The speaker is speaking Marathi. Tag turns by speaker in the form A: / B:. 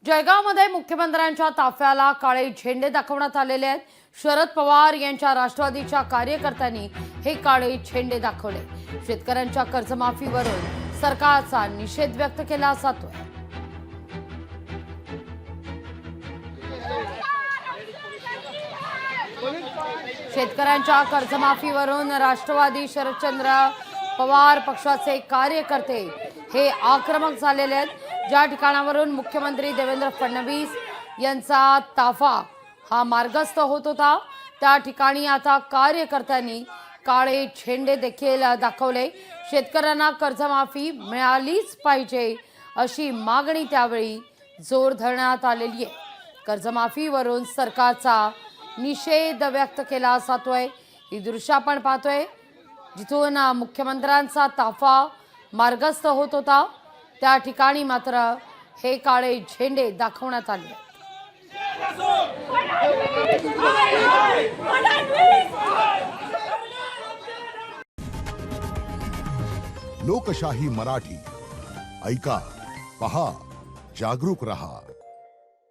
A: जळगावमध्ये मुख्यमंत्र्यांच्या ताफ्याला काळे झेंडे दाखवण्यात आलेले आहेत। शरद पवार यांच्या राष्ट्रवादीच्या कार्यकर्त्यांनी हे काळे झेंडे दाखवले। शेतकऱ्यांच्या कर्जमाफीवरून सरकारचा निषेध व्यक्त केला जातोय। शेतकऱ्यांच्या कर्जमाफीवरून राष्ट्रवादी शरदचंद्र पवार पक्षाचे कार्यकर्ते हे आक्रमक झालेले आहेत। ज्या ठिकाणावरून मुख्यमंत्री देवेंद्र फडणवीस यांचा ताफा हा मार्गस्थ होत होता त्या ठिकाणी आता कार्यकर्त्यांनी काळे झेंडे देखील दाखवले। शेतकऱ्यांना कर्जमाफी मिळालीच पाहिजे अशी मागणी त्यावेळी जोर धरण्यात आलेली आहे। कर्जमाफीवरून सरकारचा निषेध व्यक्त केला जातोय। ही दृश्य आपण पाहतोय जिथून मुख्यमंत्र्यांचा ताफा मार्गस्थ होत होता त्या ठिकाणी मात्र हे काळे झेंडे दाखवण्यात आले।
B: लोकशाही मराठी ऐका, पहा, जागरूक रहा।